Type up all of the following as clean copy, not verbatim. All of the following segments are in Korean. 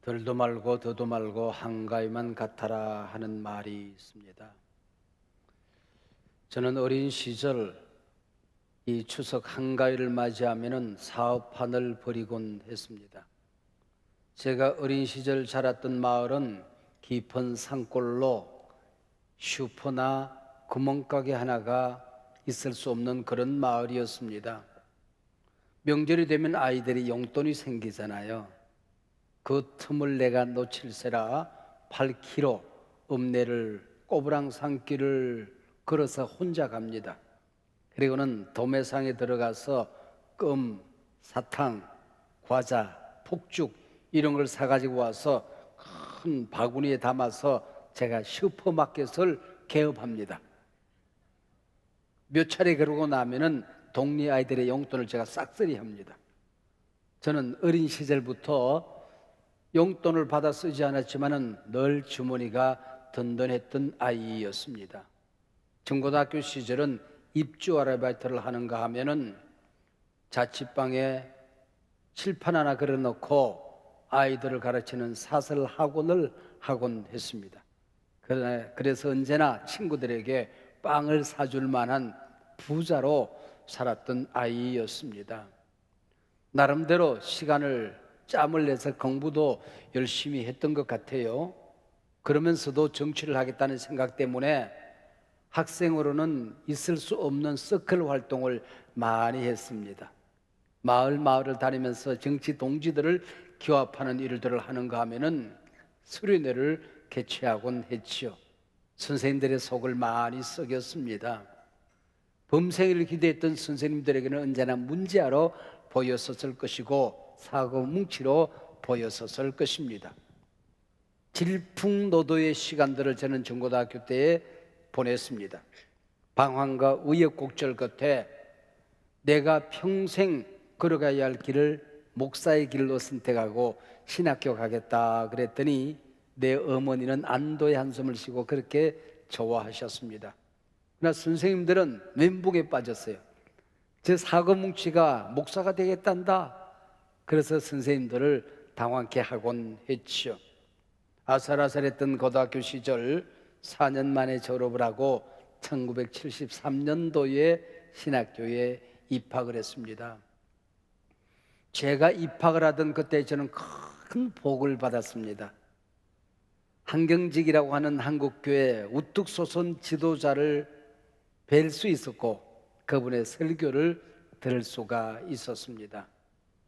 덜도 말고 더도 말고 한가위만 같아라 하는 말이 있습니다. 저는 어린 시절 이 추석 한가위를 맞이하면은 사업판을 벌이곤 했습니다. 제가 어린 시절 자랐던 마을은 깊은 산골로 슈퍼나 구멍가게 하나가 있을 수 없는 그런 마을이었습니다. 명절이 되면 아이들이 용돈이 생기잖아요. 그 틈을 내가 놓칠세라 8km 읍내를 꼬부랑 산길을 걸어서 혼자 갑니다. 그리고는 도매상에 들어가서 껌, 사탕, 과자, 폭죽 이런 걸 사가지고 와서 큰 바구니에 담아서 제가 슈퍼마켓을 개업합니다. 몇 차례 그러고 나면은 동네 아이들의 용돈을 제가 싹쓸이 합니다. 저는 어린 시절부터 용돈을 받아 쓰지 않았지만은 늘 주머니가 든든했던 아이였습니다. 중고등학교 시절은 입주 아르바이트를 하는가 하면은 자취방에 칠판 하나 걸어놓고 아이들을 가르치는 사설 학원을 하곤 했습니다. 그래서 언제나 친구들에게 빵을 사줄 만한 부자로 살았던 아이였습니다. 나름대로 짬을 내서 공부도 열심히 했던 것 같아요. 그러면서도 정치를 하겠다는 생각 때문에 학생으로는 있을 수 없는 서클 활동을 많이 했습니다. 마을을 다니면서 정치 동지들을 규합하는 일들을 하는가 하면은 수련회를 개최하곤 했지요. 선생님들의 속을 많이 썩였습니다. 범생을 기대했던 선생님들에게는 언제나 문제아로 보였었을 것이고 사고뭉치로 보였었을 것입니다. 질풍노도의 시간들을 저는 중고등학교 때에 보냈습니다. 방황과 우여곡절 끝에 내가 평생 걸어가야 할 길을 목사의 길로 선택하고 신학교 가겠다 그랬더니 내 어머니는 안도의 한숨을 쉬고 그렇게 좋아하셨습니다. 그러나 선생님들은 멘붕에 빠졌어요. 제 사고뭉치가 목사가 되겠단다. 그래서 선생님들을 당황케 하곤 했죠. 아슬아슬했던 고등학교 시절 4년 만에 졸업을 하고 1973년도에 신학교에 입학을 했습니다. 제가 입학을 하던 그때 저는 큰 복을 받았습니다. 한경직이라고 하는 한국교회 우뚝 솟은 지도자를 뵐 수 있었고 그분의 설교를 들을 수가 있었습니다.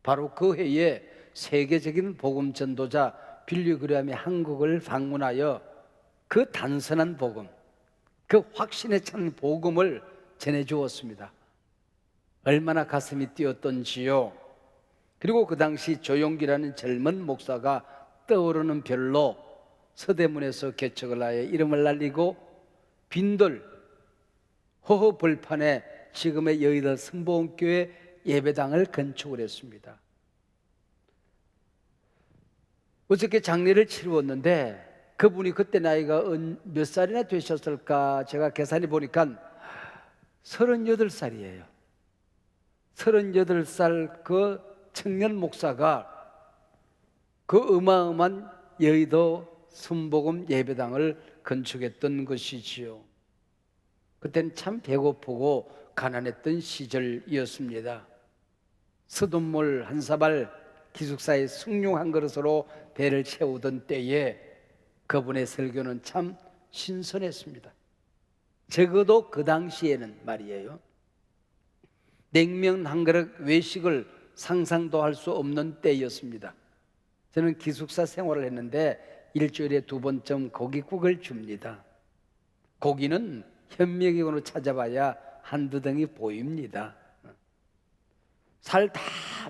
바로 그 해에 세계적인 복음 전도자 빌리 그레함이 한국을 방문하여 그 단순한 복음, 그 확신에 찬 복음을 전해주었습니다. 얼마나 가슴이 뛰었던지요. 그리고 그 당시 조용기라는 젊은 목사가 떠오르는 별로 서대문에서 개척을 하여 이름을 날리고 빈들 허허벌판에 지금의 여의도 선보원교회 예배당을 건축을 했습니다. 어저께 장례를 치루었는데 그분이 그때 나이가 몇 살이나 되셨을까 제가 계산해 보니까 38살이에요. 38살 그 청년 목사가 그 어마어마한 여의도 순복음 예배당을 건축했던 것이지요. 그때는 참 배고프고 가난했던 시절이었습니다. 서둔물 한 사발 기숙사에 숭늉 한 그릇으로 배를 채우던 때에 그분의 설교는 참 신선했습니다. 적어도 그 당시에는 말이에요. 냉면 한 그릇 외식을 상상도 할 수 없는 때였습니다. 저는 기숙사 생활을 했는데 일주일에 2번쯤 고깃국을 줍니다. 고기는 현미경으로 찾아봐야 한두 덩이 보입니다. 살 다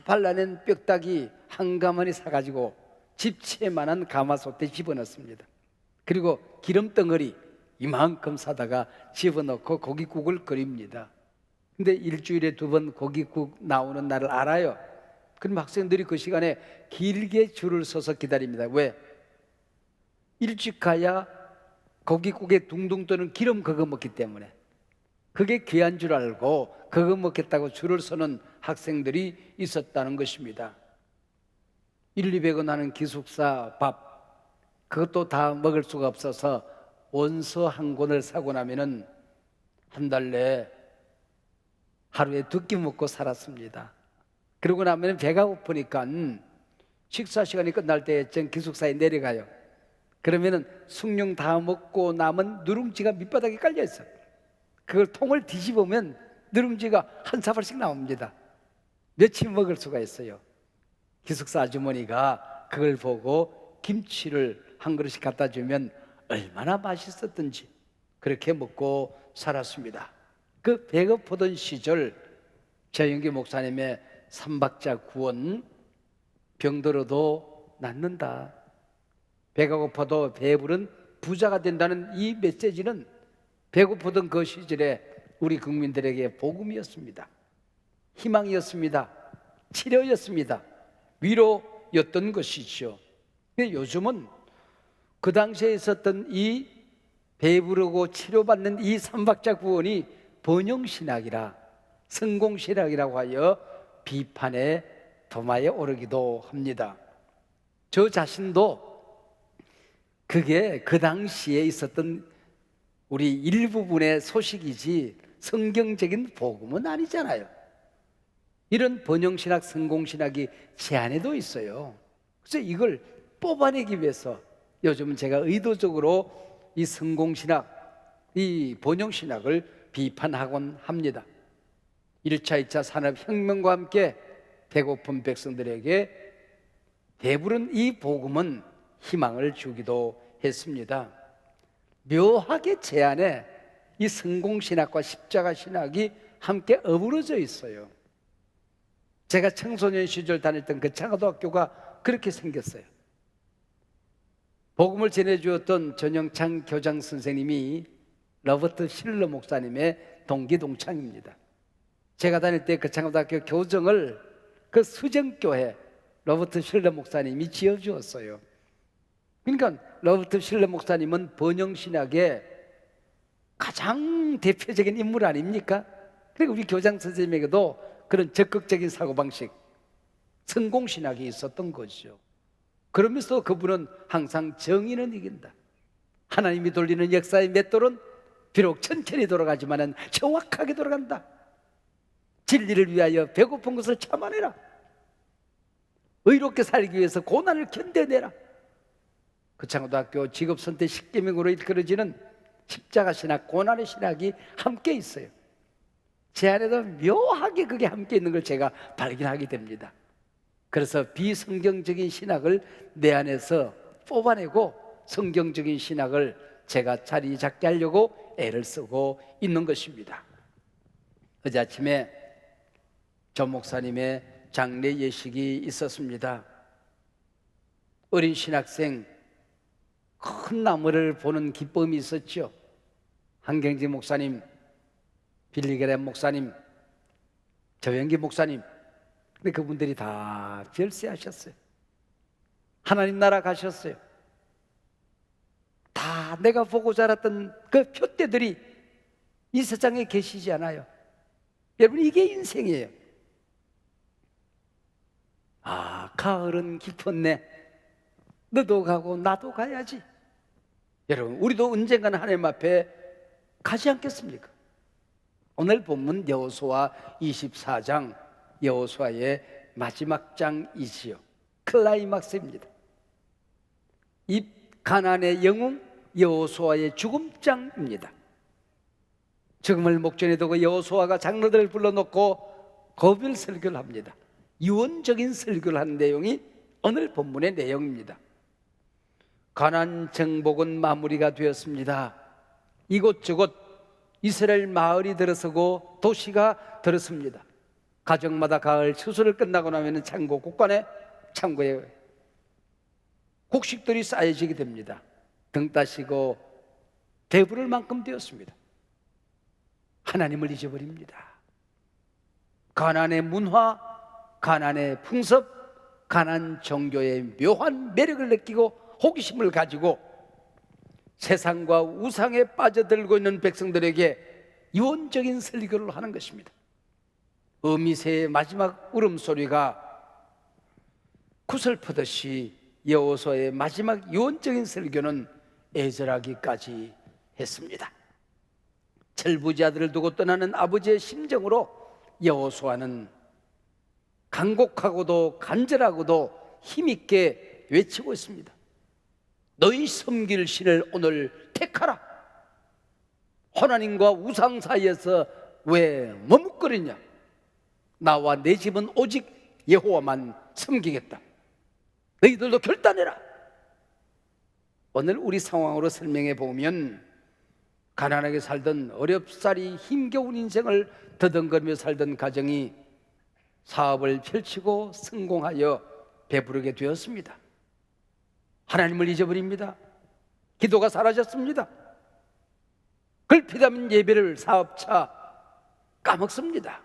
발라낸 뼈다귀 한 가마니 사가지고 집채만한 가마솥에 집어넣습니다. 그리고 기름덩어리 이만큼 사다가 집어넣고 고깃국을 끓입니다. 근데 일주일에 2번 고깃국 나오는 날을 알아요. 그럼 학생들이 그 시간에 길게 줄을 서서 기다립니다. 왜? 일찍 가야 고깃국에 둥둥 떠는 기름 그거 먹기 때문에. 그게 귀한 줄 알고 그거 먹겠다고 줄을 서는 학생들이 있었다는 것입니다. 1, 200원 하는 기숙사 밥, 그것도 다 먹을 수가 없어서 원서 한 권을 사고 나면은 한 달 내에 하루에 2끼 먹고 살았습니다. 그러고 나면 배가 고프니까 식사 시간이 끝날 때쯤 기숙사에 내려가요. 그러면은 숭늉 다 먹고 남은 누룽지가 밑바닥에 깔려 있어요. 그걸 통을 뒤집으면 누룽지가 한 사발씩 나옵니다. 며칠 먹을 수가 있어요. 기숙사 아주머니가 그걸 보고 김치를 한 그릇씩 갖다 주면 얼마나 맛있었던지 그렇게 먹고 살았습니다. 그 배고프던 시절 최영기 목사님의 삼박자 구원, 병들어도 낫는다, 배가 고파도 배부른 부자가 된다는 이 메시지는 배고프던 그 시절에 우리 국민들에게 복음이었습니다. 희망이었습니다. 치료였습니다. 위로였던 것이죠. 요즘은 그 당시에 있었던 이 배부르고 치료받는 이 삼박자 구원이 번영신학이라, 성공신학이라고 하여 비판의 도마에 오르기도 합니다. 저 자신도 그게 그 당시에 있었던 우리 일부분의 소식이지 성경적인 복음은 아니잖아요. 이런 번영신학, 성공신학이 제 안에도 있어요. 그래서 이걸 뽑아내기 위해서 요즘은 제가 의도적으로 이 성공신학, 이 번영신학을 비판하곤 합니다. 1차, 2차 산업혁명과 함께 배고픈 백성들에게 배부른 이 복음은 희망을 주기도 했습니다. 묘하게 제 안에 이 성공신학과 십자가신학이 함께 어우러져 있어요. 제가 청소년 시절 다녔던 그 창고등학교가 그렇게 생겼어요. 복음을 전해주었던 전영창 교장 선생님이 로버트 실러 목사님의 동기동창입니다. 제가 다닐 때 그 창고등학교 교정을 그 수정교회 로버트 실러 목사님이 지어주었어요. 그러니까 로버트 실러 목사님은 번영신학의 가장 대표적인 인물 아닙니까? 그리고 우리 교장 선생님에게도 그런 적극적인 사고방식, 성공신학이 있었던 거죠. 그러면서 그분은 항상 정의는 이긴다, 하나님이 돌리는 역사의 맷돌은 비록 천천히 돌아가지만 정확하게 돌아간다, 진리를 위하여 배고픈 것을 참아내라, 의롭게 살기 위해서 고난을 견뎌내라. 그 창고등학교 직업선택 10계명으로 이끌어지는 십자가신학, 고난의 신학이 함께 있어요. 제 안에도 묘하게 그게 함께 있는 걸 제가 발견하게 됩니다. 그래서 비성경적인 신학을 내 안에서 뽑아내고 성경적인 신학을 제가 자리 잡게 하려고 애를 쓰고 있는 것입니다. 어제 아침에 전 목사님의 장례 예식이 있었습니다. 어린 신학생, 큰 나무를 보는 기쁨이 있었죠. 한경지 목사님, 빌리그램 목사님, 조영기 목사님, 근데 그분들이 다 별세하셨어요. 하나님 나라 가셨어요. 다 내가 보고 자랐던 그 표대들이 이 세상에 계시지 않아요. 여러분, 이게 인생이에요. 아, 가을은 깊었네. 너도 가고 나도 가야지. 여러분, 우리도 언젠가는 하나님 앞에 가지 않겠습니까? 오늘 본문 여호수아 24장, 여호수아의 마지막 장이지요. 클라이막스입니다. 이 가나안의 영웅 여호수아의 죽음장입니다. 죽음을 목전에 두고 여호수아가 장로들을 불러놓고 고별 설교를 합니다. 유언적인 설교를 한 내용이 오늘 본문의 내용입니다. 가나안 정복은 마무리가 되었습니다. 이곳저곳 이스라엘 마을이 들어서고 도시가 들었습니다. 가정마다 가을 추수를 끝나고 나면 창고 곳간에, 창고에 곡식들이 쌓여지게 됩니다. 등 따시고 배부를 만큼 되었습니다. 하나님을 잊어버립니다. 가나안의 문화, 가나안의 풍습, 가나안 종교의 묘한 매력을 느끼고 호기심을 가지고 세상과 우상에 빠져들고 있는 백성들에게 유언적인 설교를 하는 것입니다. 어미새의 마지막 울음소리가 구슬프듯이 여호수아의 마지막 유언적인 설교는 애절하기까지 했습니다. 절부지아들을 두고 떠나는 아버지의 심정으로 여호수아는 간곡하고도 간절하고도 힘있게 외치고 있습니다. 너희 섬길 신을 오늘 택하라. 하나님과 우상 사이에서 왜 머뭇거리냐? 나와 내 집은 오직 여호와만 섬기겠다. 너희들도 결단해라. 오늘 우리 상황으로 설명해 보면 가난하게 살던 어렵사리 힘겨운 인생을 더듬거리며 살던 가정이 사업을 펼치고 성공하여 배부르게 되었습니다. 하나님을 잊어버립니다. 기도가 사라졌습니다. 걸핏하면 예배를 사업차 까먹습니다.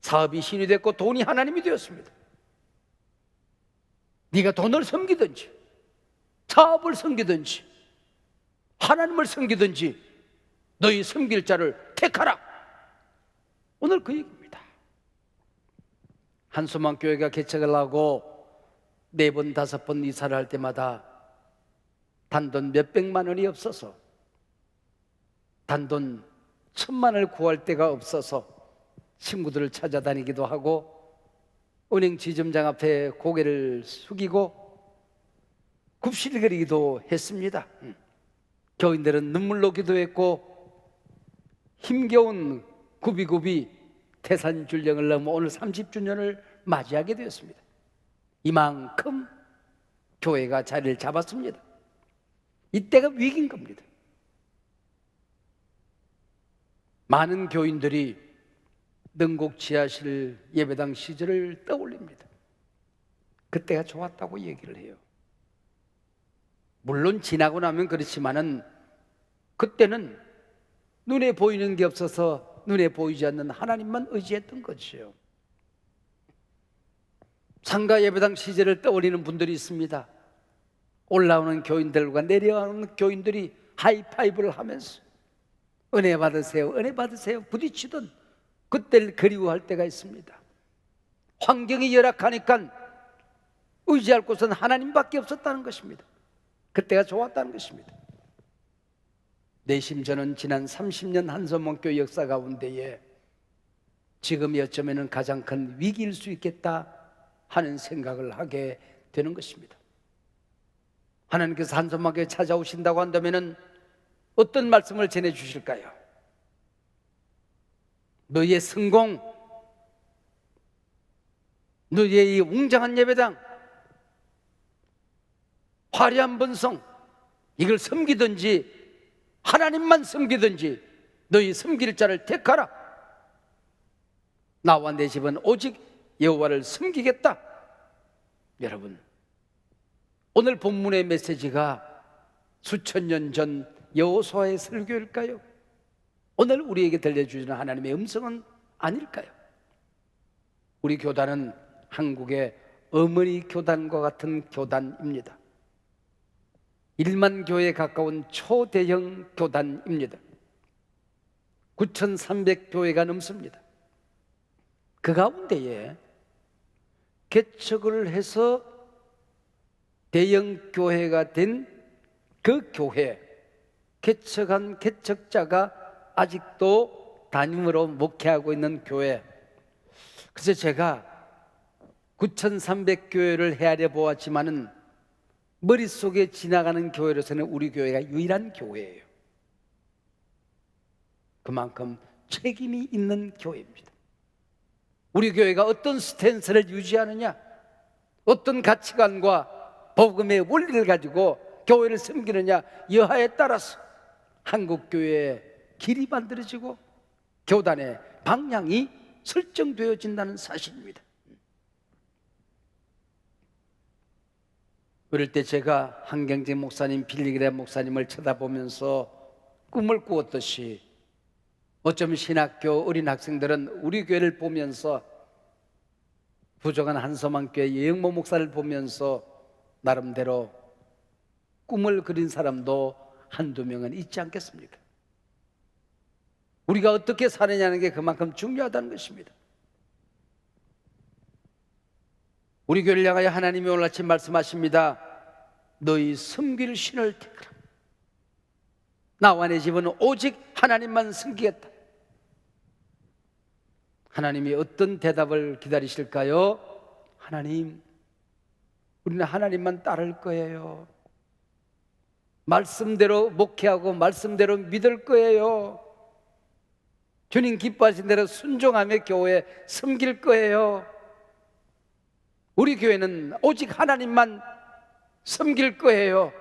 사업이 신이 됐고 돈이 하나님이 되었습니다. 네가 돈을 섬기든지 사업을 섬기든지 하나님을 섬기든지 너희 섬길 자를 택하라. 오늘 그 얘기입니다. 한소만 교회가 개척을 하고 4번, 5번 이사를 할 때마다 단돈 몇백만 원이 없어서 단돈 1,000만을 구할 데가 없어서 친구들을 찾아다니기도 하고 은행 지점장 앞에 고개를 숙이고 굽실거리기도 했습니다. 교인들은 눈물로 기도했고 힘겨운 구비구비 태산줄령을 넘어 오늘 30주년을 맞이하게 되었습니다. 이만큼 교회가 자리를 잡았습니다. 이때가 위기인 겁니다. 많은 교인들이 능곡 지하실 예배당 시절을 떠올립니다. 그때가 좋았다고 얘기를 해요. 물론 지나고 나면 그렇지만은 그때는 눈에 보이는 게 없어서 눈에 보이지 않는 하나님만 의지했던 것이에요. 상가 예배당 시절을 떠올리는 분들이 있습니다. 올라오는 교인들과 내려오는 교인들이 하이파이브를 하면서 은혜 받으세요, 은혜 받으세요 부딪히던 그때를 그리워할 때가 있습니다. 환경이 열악하니까 의지할 곳은 하나님밖에 없었다는 것입니다. 그때가 좋았다는 것입니다. 내심 저는 지난 30년 한섬원교회 역사 가운데에 지금이 어쩌면 가장 큰 위기일 수 있겠다 하는 생각을 하게 되는 것입니다. 하나님께서 한섬원교회에 찾아오신다고 한다면 어떤 말씀을 전해주실까요? 너희의 성공, 너희의 이 웅장한 예배당, 화려한 번성, 이걸 섬기든지 하나님만 섬기든지 너희 섬길 자를 택하라. 나와 내 집은 오직 여호와를 섬기겠다. 여러분, 오늘 본문의 메시지가 수천 년 전 여호수아의 설교일까요? 오늘 우리에게 들려주시는 하나님의 음성은 아닐까요? 우리 교단은 한국의 어머니 교단과 같은 교단입니다. 1만 교회에 가까운 초대형 교단입니다. 9,300교회가 넘습니다. 그 가운데에 개척을 해서 대형 교회가 된 그 교회, 개척한 개척자가 아직도 담임으로 목회하고 있는 교회. 그래서 제가 9,300교회를 헤아려 보았지만은 머릿속에 지나가는 교회로서는 우리 교회가 유일한 교회예요. 그만큼 책임이 있는 교회입니다. 우리 교회가 어떤 스탠스를 유지하느냐, 어떤 가치관과 복음의 원리를 가지고 교회를 섬기느냐 여하에 따라서 한국교회의 길이 만들어지고 교단의 방향이 설정되어진다는 사실입니다. 어릴 때 제가 한경재 목사님, 빌리그레 목사님을 쳐다보면서 꿈을 꾸었듯이 어쩌면 신학교 어린 학생들은 우리 교회를 보면서 부족한 한서만교회 예영모 목사를 보면서 나름대로 꿈을 그린 사람도 한두 명은 있지 않겠습니까? 우리가 어떻게 사느냐는 게 그만큼 중요하다는 것입니다. 우리 교회를 향하여 하나님이 오늘 아침 말씀하십니다. 너희 섬길 신을 택하라. 나와 내 집은 오직 하나님만 섬기겠다. 하나님이 어떤 대답을 기다리실까요? 하나님, 우리는 하나님만 따를 거예요. 말씀대로 목회하고 말씀대로 믿을 거예요. 주님 기뻐하신 대로 순종하며 교회에 섬길 거예요. 우리 교회는 오직 하나님만 섬길 거예요.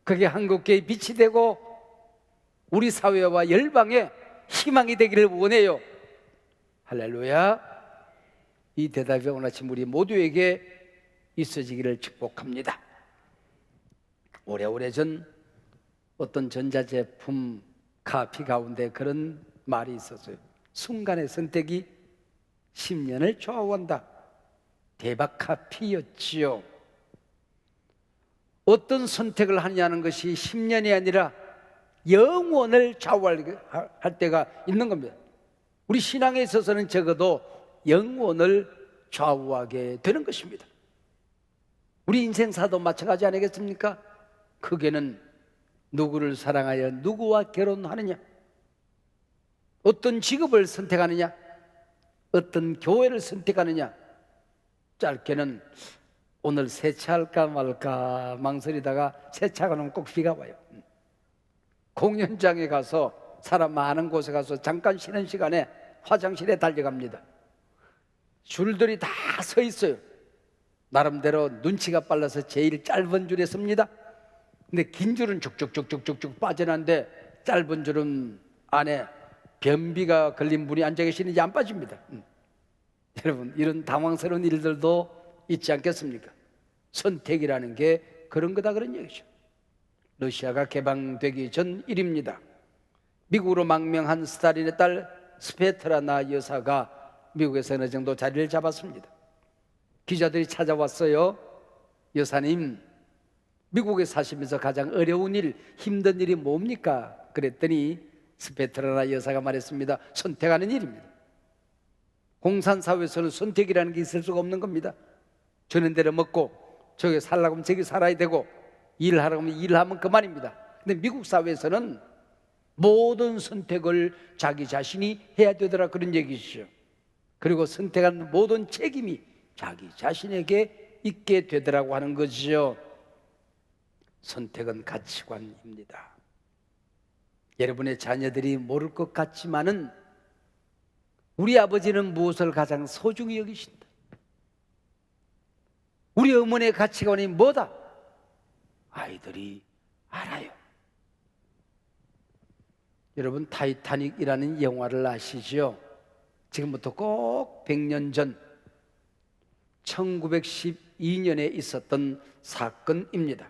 그게 한국교회의 빛이 되고 우리 사회와 열방의 희망이 되기를 원해요. 할렐루야. 이 대답이 오늘 아침 우리 모두에게 있어지기를 축복합니다. 오래오래전 어떤 전자제품 카피 가운데 그런 말이 있었어요. 순간의 선택이 10년을 좌우한다. 대박 카피였지요. 어떤 선택을 하느냐는 것이 10년이 아니라 영원을 좌우할 때가 있는 겁니다. 우리 신앙에 있어서는 적어도 영원을 좌우하게 되는 것입니다. 우리 인생사도 마찬가지 아니겠습니까? 크게는 누구를 사랑하여 누구와 결혼하느냐, 어떤 직업을 선택하느냐, 어떤 교회를 선택하느냐, 짧게는 오늘 세차할까 말까 망설이다가 세차가 나면 꼭 비가 와요. 공연장에 가서 사람 많은 곳에 가서 잠깐 쉬는 시간에 화장실에 달려갑니다. 줄들이 다 서 있어요. 나름대로 눈치가 빨라서 제일 짧은 줄에 섭니다. 근데 긴 줄은 쭉쭉쭉쭉쭉 빠져나는데 짧은 줄은 안에 변비가 걸린 분이 앉아 계시는지 안 빠집니다. 여러분, 이런 당황스러운 일들도 있지 않겠습니까? 선택이라는 게 그런 거다, 그런 얘기죠. 러시아가 개방되기 전 일입니다. 미국으로 망명한 스탈린의 딸 스베트라나 여사가 미국에서 어느 정도 자리를 잡았습니다. 기자들이 찾아왔어요. 여사님, 미국에 사시면서 가장 어려운 일, 힘든 일이 뭡니까? 그랬더니 스베트라나 여사가 말했습니다. 선택하는 일입니다. 공산사회에서는 선택이라는 게 있을 수가 없는 겁니다. 주는 대로 먹고 저기 살라고 하면 저기 살아야 되고 일하라고 하면 일하면 그만입니다. 근데 미국 사회에서는 모든 선택을 자기 자신이 해야 되더라, 그런 얘기죠. 그리고 선택한 모든 책임이 자기 자신에게 있게 되더라고 하는 거죠. 선택은 가치관입니다. 여러분의 자녀들이 모를 것 같지만은 우리 아버지는 무엇을 가장 소중히 여기신다. 우리 어머니의 가치관이 뭐다? 아이들이 알아요. 여러분, 타이타닉이라는 영화를 아시죠? 지금부터 꼭 100년 전 1912년에 있었던 사건입니다.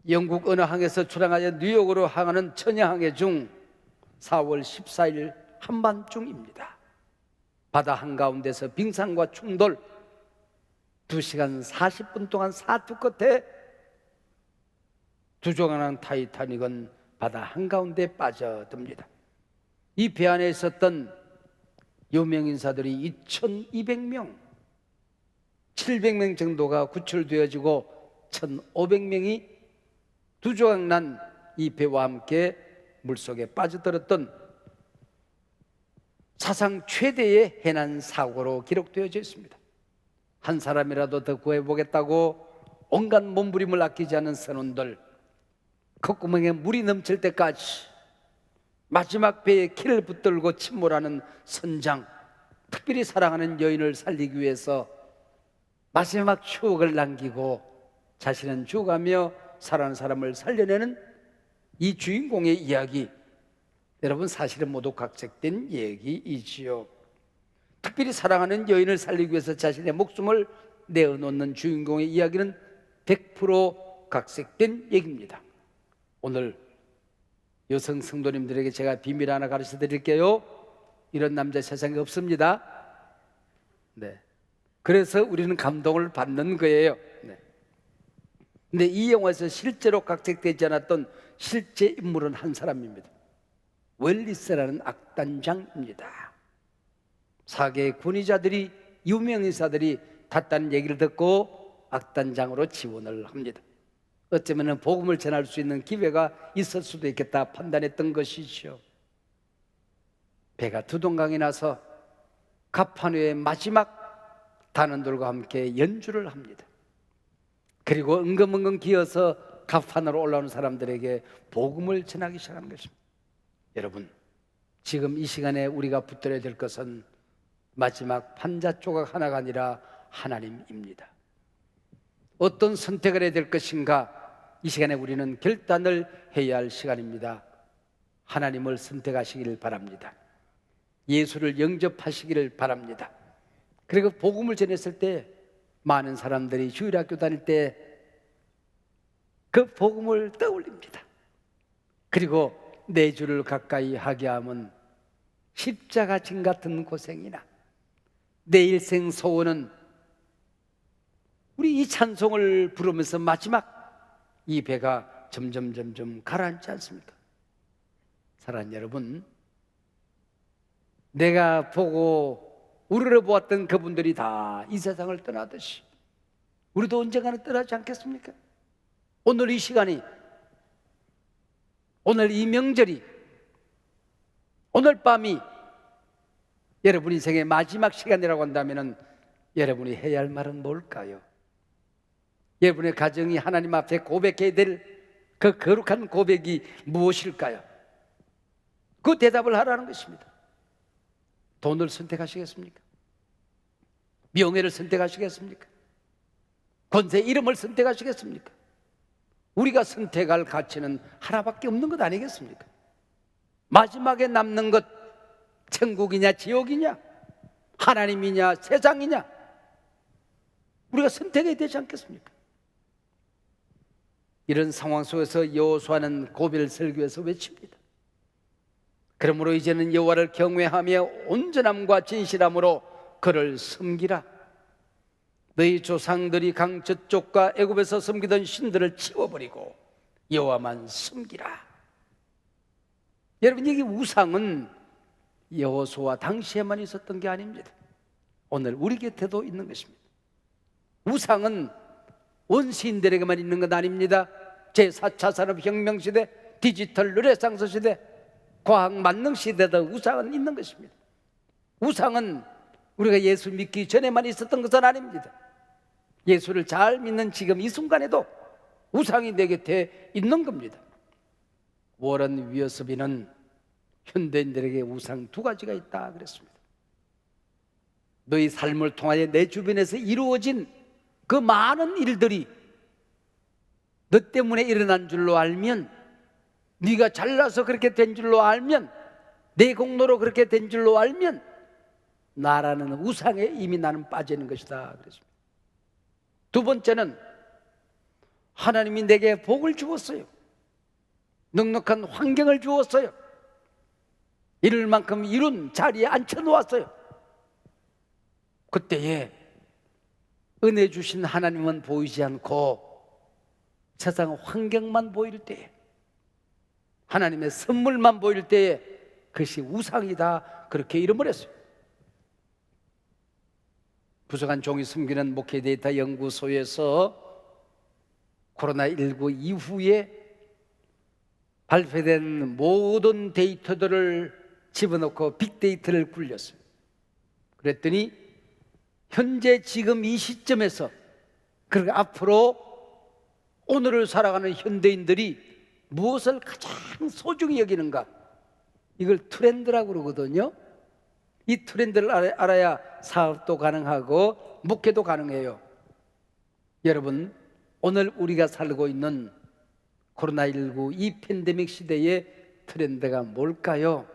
영국 어느 항에서 출항하여 뉴욕으로 항하는 천여항해 중 4월 14일 한밤중입니다. 바다 한가운데서 빙산과 충돌 2시간 40분 동안 사투 끝에 두조각난 타이타닉은 바다 한가운데 빠져듭니다. 이 배 안에 있었던 유명인사들이 2200명, 700명 정도가 구출되어지고 1500명이 두조각난 이 배와 함께 물속에 빠져들었던 사상 최대의 해난 사고로 기록되어져 있습니다. 한 사람이라도 더 구해보겠다고 온갖 몸부림을 아끼지 않은 선원들, 콧구멍에 물이 넘칠 때까지 마지막 배에 키를 붙들고 침몰하는 선장, 특별히 사랑하는 여인을 살리기 위해서 마지막 추억을 남기고 자신은 죽어가며 사랑하는 사람을 살려내는 이 주인공의 이야기, 여러분 사실은 모두 각색된 얘기이지요. 특별히 사랑하는 여인을 살리기 위해서 자신의 목숨을 내어놓는 주인공의 이야기는 100% 각색된 얘기입니다. 오늘 여성 성도님들에게 제가 비밀 하나 가르쳐 드릴게요. 이런 남자 세상에 없습니다. 네. 그래서 우리는 감동을 받는 거예요. 네. 근데 이 영화에서 실제로 각색되지 않았던 실제 인물은 한 사람입니다. 웰리스라는 악단장입니다. 사계의 권위자들이, 유명인사들이 탔다는 얘기를 듣고 악단장으로 지원을 합니다. 어쩌면 복음을 전할 수 있는 기회가 있을 수도 있겠다 판단했던 것이죠. 배가 두동강이 나서 갑판위의 마지막 단원들과 함께 연주를 합니다. 그리고 은근은근 기어서 갑판으로 올라오는 사람들에게 복음을 전하기 시작하는 것입니다. 여러분, 지금 이 시간에 우리가 붙들어야 될 것은 마지막 판자 조각 하나가 아니라 하나님입니다. 어떤 선택을 해야 될 것인가? 이 시간에 우리는 결단을 해야 할 시간입니다. 하나님을 선택하시기를 바랍니다. 예수를 영접하시기를 바랍니다. 그리고 복음을 전했을 때 많은 사람들이 주일학교 다닐 때 그 복음을 떠올립니다. 그리고 내 주를 가까이 하게 하면 십자가 진 같은 고생이나 내 일생 소원은 우리 이 찬송을 부르면서 마지막 이 배가 점점 가라앉지 않습니까? 사랑하는 여러분, 내가 보고 우러러보았던 그분들이 다 이 세상을 떠나듯이 우리도 언젠가는 떠나지 않겠습니까? 오늘 이 시간이, 오늘 이 명절이, 오늘 밤이 여러분 인생의 마지막 시간이라고 한다면 여러분이 해야 할 말은 뭘까요? 여러분의 가정이 하나님 앞에 고백해야 될 그 거룩한 고백이 무엇일까요? 그 대답을 하라는 것입니다. 돈을 선택하시겠습니까? 명예를 선택하시겠습니까? 권세 이름을 선택하시겠습니까? 우리가 선택할 가치는 하나밖에 없는 것 아니겠습니까? 마지막에 남는 것, 천국이냐 지옥이냐, 하나님이냐 세상이냐, 우리가 선택해야 되지 않겠습니까? 이런 상황 속에서 여호수아는 고비를 설교해서 외칩니다. 그러므로 이제는 여호와를 경외하며 온전함과 진실함으로 그를 섬기라. 너희 조상들이 강 저쪽과 애굽에서 섬기던 신들을 치워버리고 여호와만 섬기라. 여러분, 이게 우상은 여호수아 당시에만 있었던 게 아닙니다. 오늘 우리 곁에도 있는 것입니다. 우상은 원시인들에게만 있는 것 아닙니다. 제4차 산업혁명 시대, 디지털 르네상스 시대, 과학 만능 시대도 우상은 있는 것입니다. 우상은 우리가 예수 믿기 전에만 있었던 것은 아닙니다. 예수를 잘 믿는 지금 이 순간에도 우상이 내 곁에 있는 겁니다. 워런 위어스비는 현대인들에게 우상 두 가지가 있다 그랬습니다. 너희 삶을 통하여 내 주변에서 이루어진 그 많은 일들이 너 때문에 일어난 줄로 알면, 네가 잘나서 그렇게 된 줄로 알면, 내 공로로 그렇게 된 줄로 알면 나라는 우상에 이미 나는 빠지는 것이다 그랬습니다. 두 번째는 하나님이 내게 복을 주었어요. 넉넉한 환경을 주었어요. 이룰 만큼 이룬 자리에 앉혀놓았어요. 그때에 은혜 주신 하나님은 보이지 않고 세상 환경만 보일 때에, 하나님의 선물만 보일 때에 그것이 우상이다 그렇게 이름을 했어요. 부족한 종이 숨기는 목회 데이터 연구소에서 코로나19 이후에 발표된 모든 데이터들을 집어넣고 빅데이터를 굴렸어요. 그랬더니 현재 지금 이 시점에서, 그리고 앞으로 오늘을 살아가는 현대인들이 무엇을 가장 소중히 여기는가, 이걸 트렌드라고 그러거든요. 이 트렌드를 알아야 사업도 가능하고 목회도 가능해요. 여러분, 오늘 우리가 살고 있는 코로나19 이 팬데믹 시대의 트렌드가 뭘까요?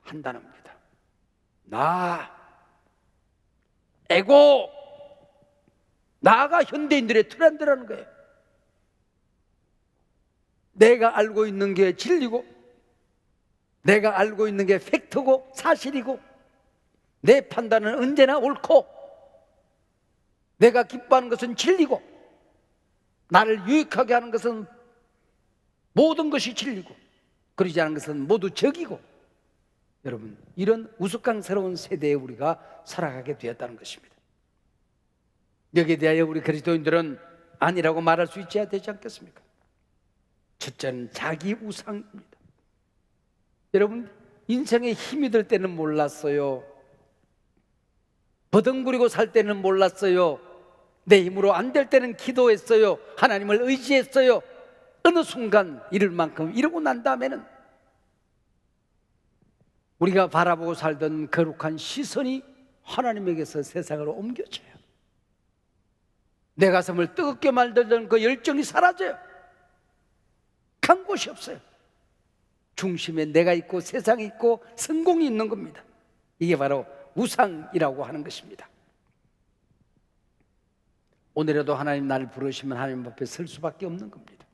한 단어입니다. 나, 에고, 나가 현대인들의 트렌드라는 거예요. 내가 알고 있는 게 진리고, 내가 알고 있는 게 팩트고 사실이고, 내 판단은 언제나 옳고, 내가 기뻐하는 것은 진리고, 나를 유익하게 하는 것은 모든 것이 진리고, 그러지 않은 것은 모두 적이고. 여러분, 이런 우스꽝스러운 세대에 우리가 살아가게 되었다는 것입니다. 여기에 대하여 우리 그리스도인들은 아니라고 말할 수 있어야 되지 않겠습니까? 첫째는 자기 우상입니다. 여러분, 인생에 힘이 들 때는 몰랐어요. 버덩구리고 살 때는 몰랐어요. 내 힘으로 안 될 때는 기도했어요. 하나님을 의지했어요. 어느 순간 이룰 만큼 이루고 난 다음에는 우리가 바라보고 살던 거룩한 시선이 하나님에게서 세상으로 옮겨져요. 내 가슴을 뜨겁게 만들던 그 열정이 사라져요. 간 곳이 없어요. 중심에 내가 있고 세상이 있고 성공이 있는 겁니다. 이게 바로 우상이라고 하는 것입니다. 오늘에도 하나님 나를 부르시면 하나님 앞에 설 수밖에 없는 겁니다.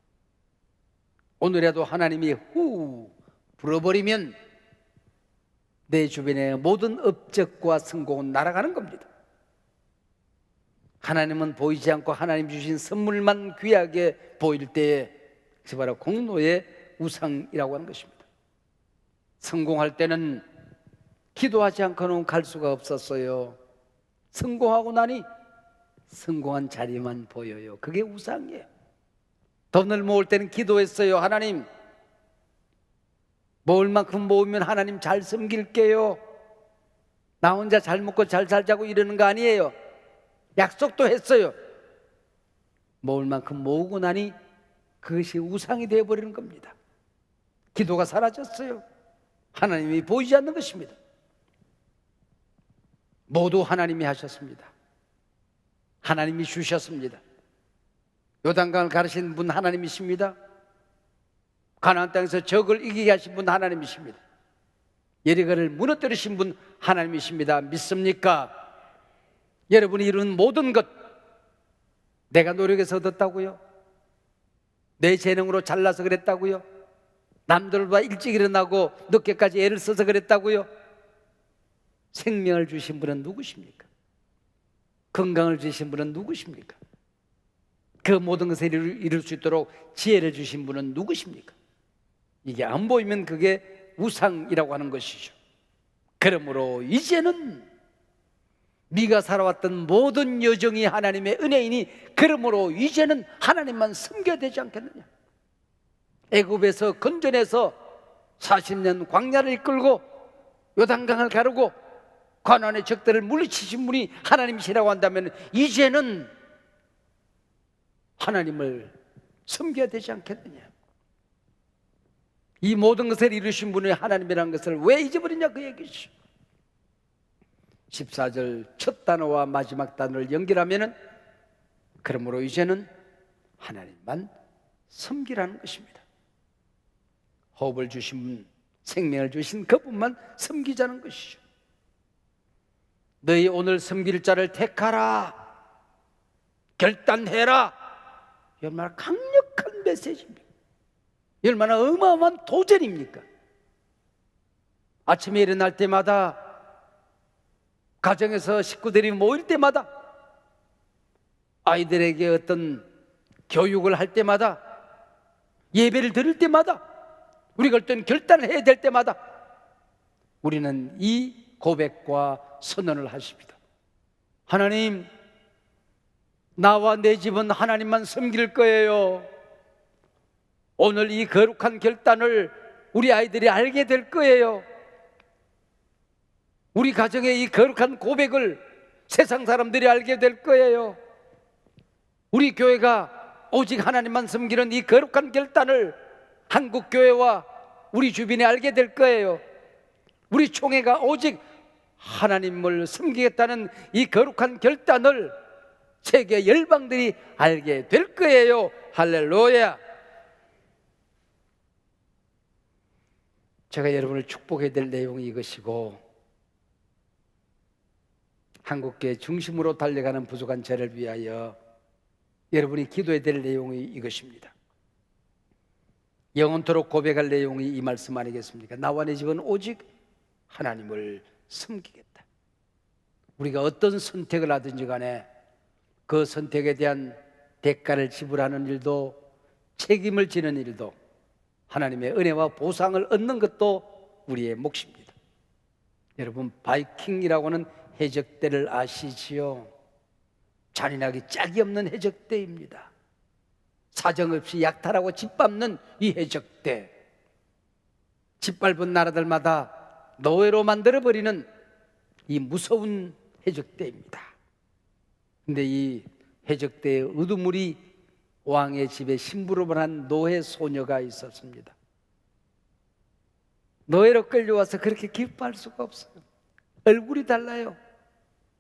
오늘에도 하나님이 불어버리면 내 주변의 모든 업적과 성공은 날아가는 겁니다. 하나님은 보이지 않고 하나님 주신 선물만 귀하게 보일 때에 그것이 바로 공로의 우상이라고 하는 것입니다. 성공할 때는 기도하지 않고는 갈 수가 없었어요. 성공하고 나니 성공한 자리만 보여요. 그게 우상이에요. 돈을 모을 때는 기도했어요. 하나님, 모을 만큼 모으면 하나님 잘 섬길게요. 나 혼자 잘 먹고 잘 살자고 이러는 거 아니에요. 약속도 했어요. 모을 만큼 모으고 나니 그것이 우상이 되어버리는 겁니다. 기도가 사라졌어요. 하나님이 보이지 않는 것입니다. 모두 하나님이 하셨습니다. 하나님이 주셨습니다. 요단강을 가르신 분 하나님이십니다. 가나안 땅에서 적을 이기게 하신 분 하나님이십니다. 예리고를 무너뜨리신 분 하나님이십니다. 믿습니까? 여러분이 이룬 모든 것 내가 노력해서 얻었다고요? 내 재능으로 잘나서 그랬다고요? 남들보다 일찍 일어나고 늦게까지 애를 써서 그랬다고요? 생명을 주신 분은 누구십니까? 건강을 주신 분은 누구십니까? 그 모든 것을 이룰 수 있도록 지혜를 주신 분은 누구십니까? 이게 안 보이면 그게 우상이라고 하는 것이죠. 그러므로 이제는 네가 살아왔던 모든 여정이 하나님의 은혜이니 그러므로 이제는 하나님만 섬겨야 되지 않겠느냐. 애굽에서 건져내서 40년 광야를 이끌고 요단강을 가르고 가나안의 적들을 물리치신 분이 하나님이시라고 한다면 이제는 하나님을 섬겨야 되지 않겠느냐. 이 모든 것을 이루신 분이 하나님이라는 것을 왜 잊어버리냐 그 얘기죠. 14절 첫 단어와 마지막 단어를 연결하면은 그러므로 이제는 하나님만 섬기라는 것입니다. 호흡을 주신 분, 생명을 주신 그분만 섬기자는 것이죠. 너희 오늘 섬길 자를 택하라, 결단해라. 이 얼마나 강력한 메시지입니까? 이 얼마나 어마어마한 도전입니까? 아침에 일어날 때마다, 가정에서 식구들이 모일 때마다, 아이들에게 어떤 교육을 할 때마다, 예배를 드릴 때마다, 우리가 어떤 결단을 해야 될 때마다 우리는 이 고백과 선언을 하십니다. 하나님, 나와 내 집은 하나님만 섬길 거예요. 오늘 이 거룩한 결단을 우리 아이들이 알게 될 거예요. 우리 가정의 이 거룩한 고백을 세상 사람들이 알게 될 거예요. 우리 교회가 오직 하나님만 섬기는 이 거룩한 결단을 한국 교회와 우리 주변에 알게 될 거예요. 우리 총회가 오직 하나님을 섬기겠다는 이 거룩한 결단을 세계 열방들이 알게 될 거예요. 할렐루야. 제가 여러분을 축복해야 될 내용이 이것이고, 한국교회 중심으로 달려가는 부족한 저를 위하여 여러분이 기도해야 될 내용이 이것입니다. 영원토록 고백할 내용이 이 말씀 아니겠습니까? 나와 내 집은 오직 하나님을 섬기겠다. 우리가 어떤 선택을 하든지 간에 그 선택에 대한 대가를 지불하는 일도, 책임을 지는 일도, 하나님의 은혜와 보상을 얻는 것도 우리의 몫입니다. 여러분, 바이킹이라고는 해적대를 아시지요? 잔인하기 짝이 없는 해적대입니다. 사정없이 약탈하고 짓밟는 이 해적대, 짓밟은 나라들마다 노예로 만들어버리는 이 무서운 해적대입니다. 근데 이 해적대의 으두물이 왕의 집에 심부름을 한 노예 소녀가 있었습니다. 노예로 끌려와서 그렇게 기뻐할 수가 없어요. 얼굴이 달라요.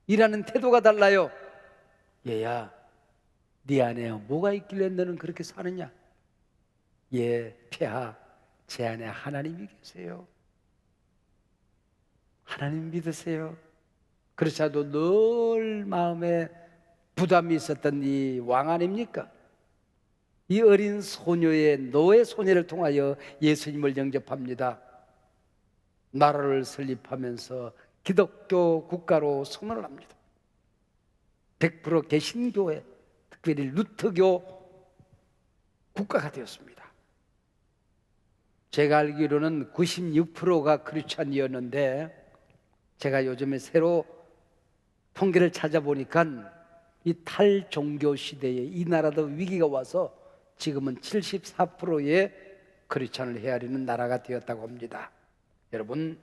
일하는 태도가 달라요. 얘야, 네 안에 뭐가 있길래 너는 그렇게 사느냐? 예, 폐하, 제 안에 하나님이 계세요. 하나님 믿으세요. 그렇지 않아도 늘 마음에 부담이 있었던 이 왕 아닙니까? 이 어린 소녀의 노예 소녀를 통하여 예수님을 영접합니다. 나라를 설립하면서 기독교 국가로 선언을 합니다. 100% 개신교회, 특별히 루터교 국가가 되었습니다. 제가 알기로는 96%가 크리스찬이었는데 제가 요즘에 새로 통계를 찾아보니까 이 탈종교 시대에 이 나라도 위기가 와서 지금은 74%의 크리스찬을 헤아리는 나라가 되었다고 합니다. 여러분,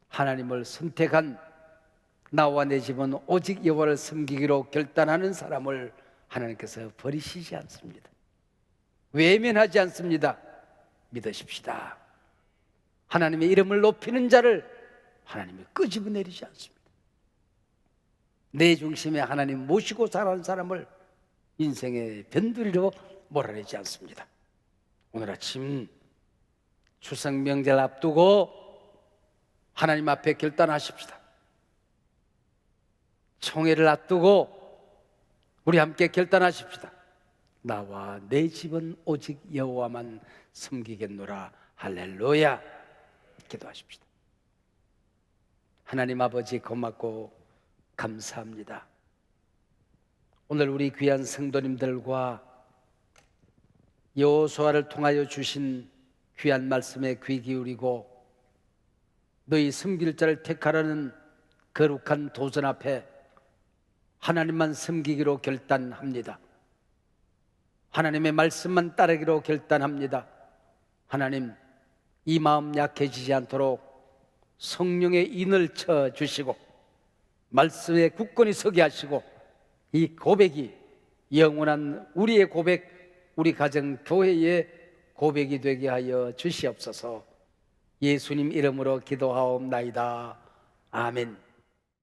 하나님을 선택한 나와 내 집은 오직 여호와를 섬기기로 결단하는 사람을 하나님께서 버리시지 않습니다. 외면하지 않습니다. 믿으십시다. 하나님의 이름을 높이는 자를 하나님이 끄집어내리지 않습니다. 내 중심에 하나님 모시고 살아가는 사람을 인생의 변두리로 몰아내지 않습니다. 오늘 아침 추석 명절 앞두고 하나님 앞에 결단하십시다. 총회를 앞두고 우리 함께 결단하십시다. 나와 내 집은 오직 여호와만 섬기겠노라. 할렐루야. 기도하십시다. 하나님 아버지, 고맙고 감사합니다. 오늘 우리 귀한 성도님들과 여호수아를 통하여 주신 귀한 말씀에 귀 기울이고 너희 섬길 자를 택하라는 거룩한 도전 앞에 하나님만 섬기기로 결단합니다. 하나님의 말씀만 따르기로 결단합니다. 하나님, 이 마음 약해지지 않도록 성령의 인을 쳐 주시고 말씀에 굳건히 서게 하시고 이 고백이 영원한 우리의 고백, 우리 가정 교회의 고백이 되게 하여 주시옵소서. 예수님 이름으로 기도하옵나이다. 아멘.